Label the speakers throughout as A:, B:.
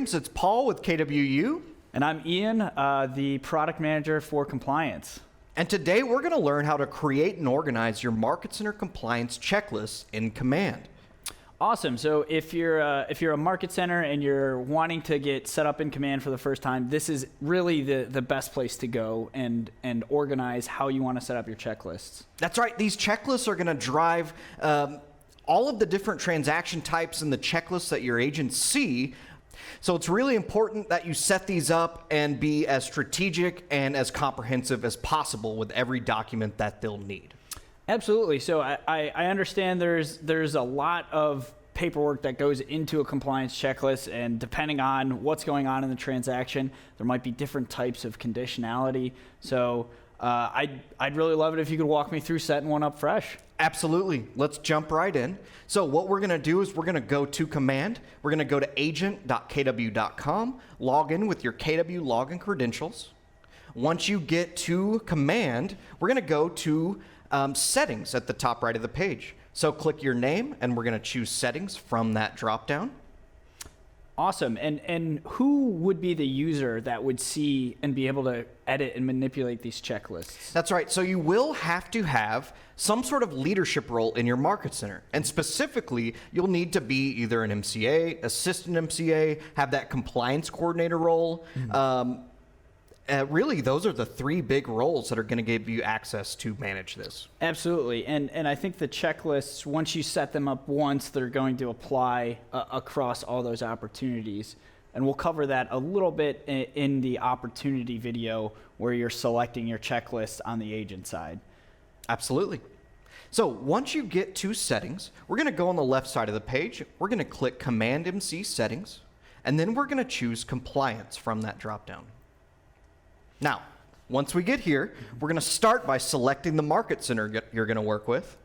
A: Williams. It's Paul with KWU.
B: And I'm Ian, the product manager for compliance.
A: And today we're going to learn how to create and organize your Market Center compliance checklists in Command.
B: Awesome. So if you're a market center and you're wanting to get set up in Command for the first time, this is really the best place to go and organize how you want to set up your checklists.
A: That's right. These checklists are going to drive all of the different transaction types in the checklists that your agents see. So it's really important that you set these up and be as strategic and as comprehensive as possible with every document that they'll need.
B: Absolutely. So I understand there's a lot of paperwork that goes into a compliance checklist, and depending on what's going on in the transaction, there might be different types of conditionality. So I'd really love it if you could walk me through setting one up fresh.
A: Absolutely. Let's jump right in. So what we're going to do is we're going to go to Command. We're going to go to agent.kw.com, log in with your KW login credentials. Once you get to Command, we're going to go to Settings at the top right of the page. So click your name, and we're going to choose Settings from that dropdown.
B: Awesome. And who would be the user that would see and be able to edit and manipulate these checklists?
A: That's right. So you will have to have some sort of leadership role in your Market Center. And specifically, you'll need to be either an MCA, assistant MCA, have that compliance coordinator role. Really, those are the three big roles that are going to give you access to manage this.
B: Absolutely. And I think the checklists, once you set them up once, they're going to apply across all those opportunities. And we'll cover that a little bit in the opportunity video where you're selecting your checklist on the agent side.
A: Absolutely. So once you get to Settings, we're going to go on the left side of the page. We're going to click Command MC Settings, and then we're going to choose Compliance from that dropdown. Now, once we get here, we're going to start by selecting the Market Center you're going to work with.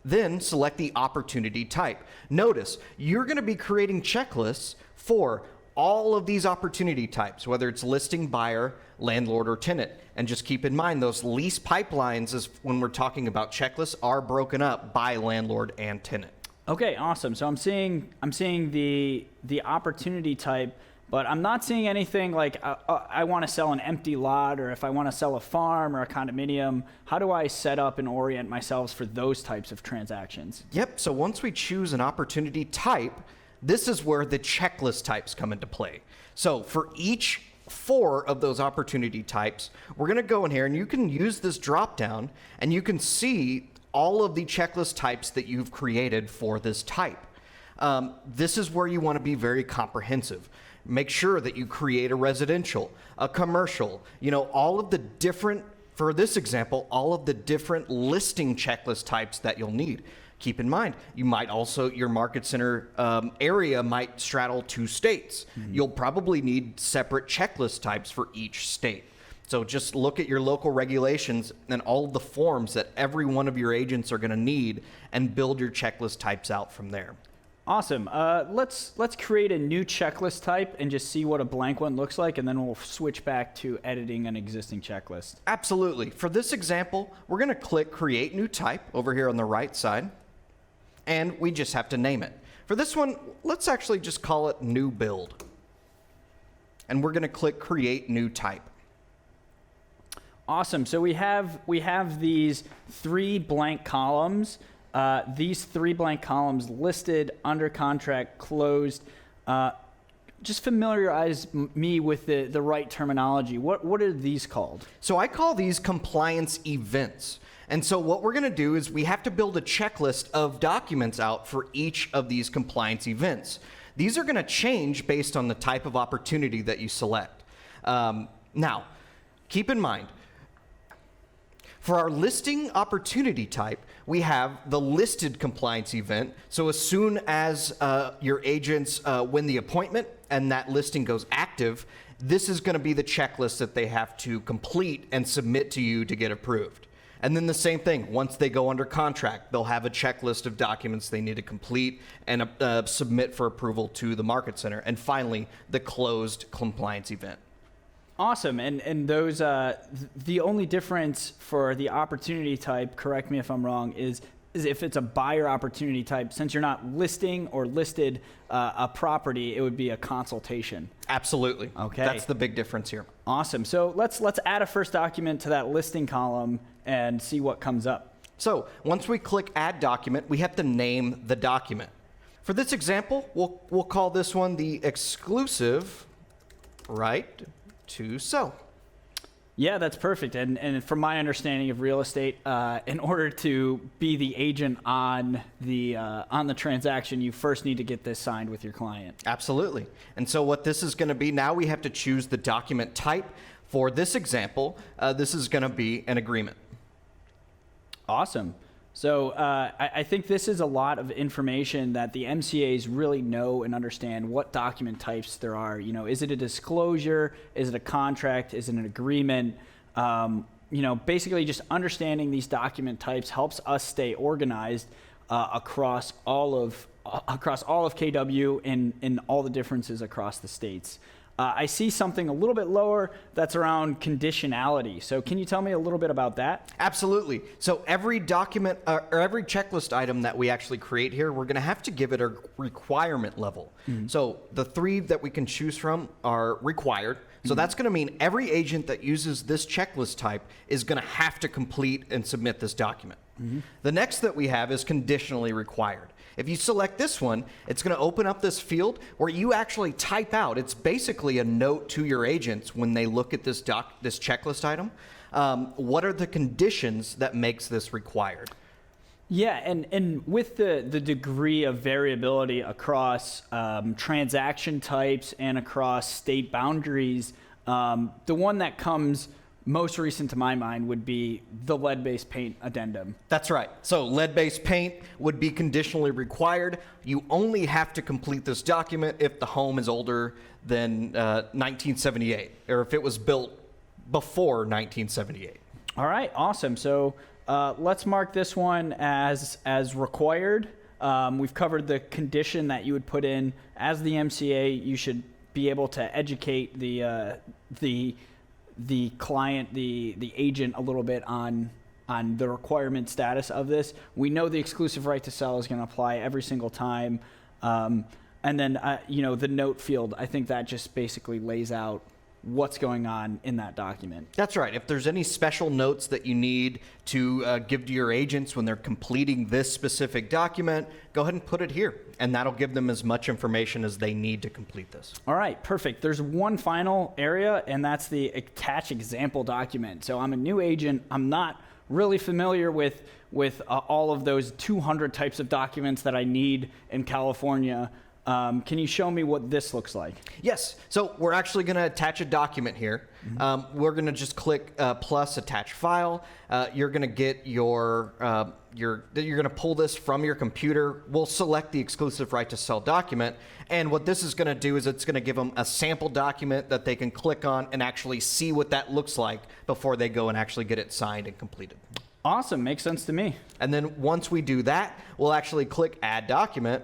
A: Then select the opportunity type. Notice, you're going to be creating checklists for all of these opportunity types, whether it's listing, buyer, landlord, or tenant. And just keep in mind, those lease pipelines, is when we're talking about checklists, are broken up by landlord and tenant.
B: Okay, awesome. So I'm seeing the opportunity type, but I'm not seeing anything like I want to sell an empty lot, or if I want to sell a farm or a condominium. How do I set up and orient myself for those types of transactions?
A: Yep, so once we choose an opportunity type, this is where the checklist types come into play. So for each 4 of those opportunity types, we're going to go in here, and you can use this drop down, and you can see all of the checklist types that you've created for this type. This is where you want to be very comprehensive. Make sure that you create a residential, a commercial, all of the different, for this example, all of the different listing checklist types that you'll need. Keep in mind, you might also, your Market Center area might straddle 2 states. Mm-hmm. You'll probably need separate checklist types for each state. So just look at your local regulations and all of the forms that every one of your agents are going to need, and build your checklist types out from there.
B: Awesome. Let's create a new checklist type and just see what a blank one looks like, and then we'll switch back to editing an existing checklist.
A: Absolutely. For this example, we're going to click Create New Type over here on the right side, and we just have to name it. For this one, let's actually just call it New Build. And we're going to click Create New Type.
B: Awesome. So we have these 3 blank columns. These 3 blank columns listed, under contract, closed. Just familiarize me with the right terminology. What are these called?
A: So I call these compliance events. And so what we're going to do is we have to build a checklist of documents out for each of these compliance events. These are going to change based on the type of opportunity that you select. Now, keep in mind, for our listing opportunity type, we have the listed compliance event. So as soon as your agents win the appointment and that listing goes active, this is going to be the checklist that they have to complete and submit to you to get approved. And then the same thing, once they go under contract, they'll have a checklist of documents they need to complete and submit for approval to the Market Center. And finally, the closed compliance event.
B: Awesome. And those, the only difference for the opportunity type, correct me if I'm wrong, is if it's a buyer opportunity type, since you're not listing or listed a property, it would be a consultation.
A: Absolutely.
B: Okay.
A: That's the big difference here.
B: Awesome. So let's add a first document to that listing column and see what comes up.
A: So once we click Add Document, we have to name the document. For this example, we'll call this one the exclusive right to sell.
B: Yeah, that's perfect. And from my understanding of real estate, in order to be the agent on the transaction, you first need to get this signed with your client.
A: Absolutely. And so what this is going to be, now we have to choose the document type. For this example, this is going to be an agreement.
B: Awesome. So I think this is a lot of information that the MCAs really know and understand what document types there are. You know, is it a disclosure? Is it a contract? Is it an agreement? You know, basically just understanding these document types helps us stay organized across all of KW and all the differences across the states. I see something a little bit lower that's around conditionality. So can you tell me a little bit about that?
A: Absolutely. So every document or every checklist item that we actually create here, we're going to have to give it a requirement level. So the 3 that we can choose from are required. So that's going to mean every agent that uses this checklist type is going to have to complete and submit this document. The next that we have is conditionally required. If you select this one, it's going to open up this field where you actually type out. It's basically a note to your agents when they look at this checklist item. What are the conditions that makes this required?
B: Yeah, and with the degree of variability across transaction types and across state boundaries, the one that comes most recent to my mind would be the lead-based paint addendum.
A: That's right. So lead-based paint would be conditionally required. You only have to complete this document if the home is older than 1978, or if it was built before 1978.
B: All right, awesome. So let's mark this one as required. We've covered the condition that you would put in. As the MCA, you should be able to educate the client, the agent a little bit on the requirement status of this. We know the exclusive right to sell is going to apply every single time. And then, you know, the note field, I think that just basically lays out what's going on in that document.
A: That's right. If there's any special notes that you need to give to your agents when they're completing this specific document, go ahead and put it here, and that'll give them as much information as they need to complete this.
B: All right, perfect. There's one final area, and that's the attach example document. So I'm a new agent. I'm not really familiar with all of those 200 types of documents that I need in California. Can you show me what this looks like?
A: Yes. So we're actually going to attach a document here. We're going to just click plus attach file. You're going to get you're going to pull this from your computer. We'll select the exclusive right to sell document. And what this is going to do is it's going to give them a sample document that they can click on and actually see what that looks like before they go and actually get it signed and completed.
B: Awesome. Makes sense to me.
A: And then once we do that, we'll actually click add document.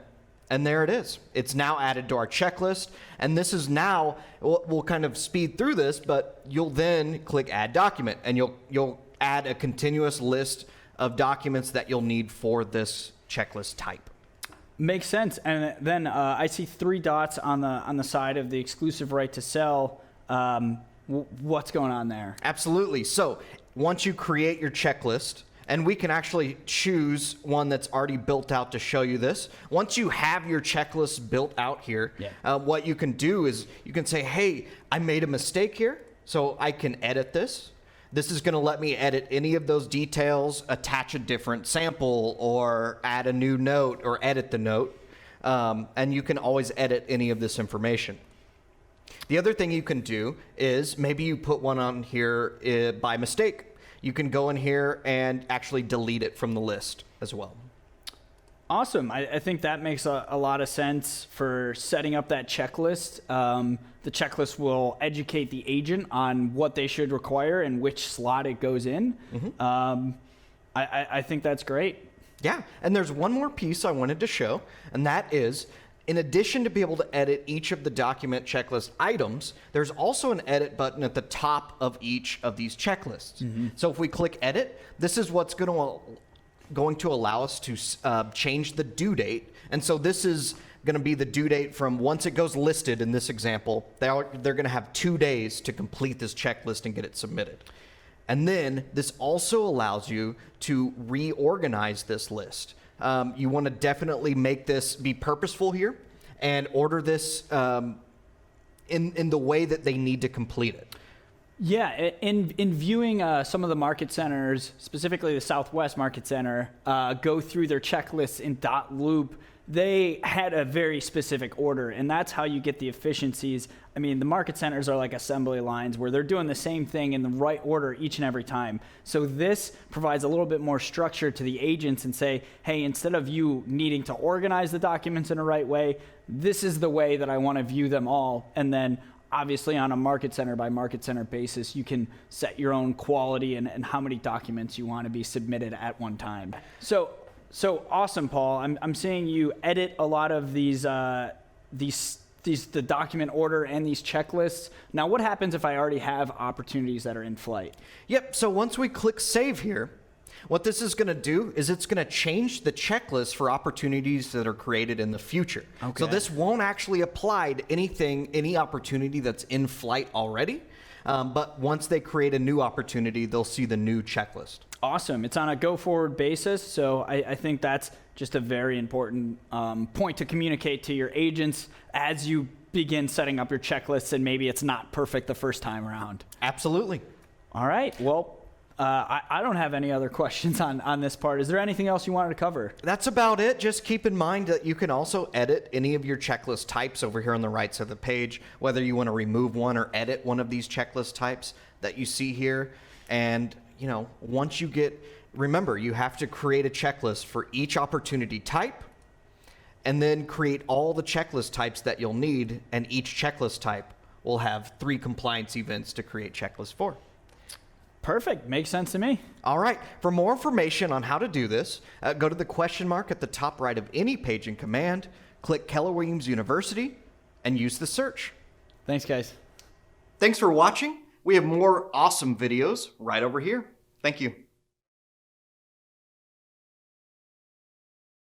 A: And there it is. It's now added to our checklist. And this is now, we'll kind of speed through this, but you'll then click add document, and you'll add a continuous list of documents that you'll need for this checklist type.
B: Makes sense. And then I see 3 dots on the side of the exclusive right to sell. What's going on there?
A: Absolutely. So once you create your checklist, and we can actually choose one that's already built out to show you this. Once you have your checklist built out here, what you can do is you can say, hey, I made a mistake here, so I can edit this. This is going to let me edit any of those details, attach a different sample, or add a new note, or edit the note. And you can always edit any of this information. The other thing you can do is maybe you put one on here by mistake. You can go in here and actually delete it from the list as well.
B: Awesome. I think that makes a lot of sense for setting up that checklist. The checklist will educate the agent on what they should require and which slot it goes in. I think that's great.
A: Yeah, and there's one more piece I wanted to show, and that is, in addition to be able to edit each of the document checklist items, there's also an edit button at the top of each of these checklists. So if we click edit, this is what's going to going to allow us to change the due date. And so this is going to be the due date from once it goes listed in this example. They're going to have 2 days to complete this checklist and get it submitted. And then this also allows you to reorganize this list. You want to definitely make this be purposeful here and order this in the way that they need to complete it.
B: Yeah, in viewing some of the market centers, specifically the Southwest Market Center, go through their checklists in dot loop, they had a very specific order, and that's how you get the efficiencies. I mean, the market centers are like assembly lines where they're doing the same thing in the right order each and every time. So this provides a little bit more structure to the agents and say, hey, instead of you needing to organize the documents in the right way, this is the way that I want to view them all. And then obviously on a market center by market center basis, you can set your own quality and how many documents you want to be submitted at one time. So awesome, Paul. I'm seeing you edit a lot of these the document order and these checklists. Now, what happens if I already have opportunities that are in flight?
A: Yep. So once we click save here, what this is going to do is it's going to change the checklist for opportunities that are created in the future. Okay. So this won't actually apply to any opportunity that's in flight already. But once they create a new opportunity, they'll see the new checklist.
B: Awesome. It's on a go-forward basis, so I think that's just a very important point to communicate to your agents as you begin setting up your checklists, and maybe it's not perfect the first time around.
A: Absolutely.
B: All right. Well, I don't have any other questions on this part. Is there anything else you wanted to cover?
A: That's about it. Just keep in mind that you can also edit any of your checklist types over here on the right side of the page, whether you want to remove one or edit one of these checklist types that you see here. And, once you remember, you have to create a checklist for each opportunity type and then create all the checklist types that you'll need. And each checklist type will have 3 compliance events to create checklists for.
B: Perfect. Makes sense to me.
A: All right. For more information on how to do this, go to the question mark at the top right of any page in Command, click Keller Williams University, and use the search.
B: Thanks, guys.
A: Thanks for watching. We have more awesome videos right over here. Thank you.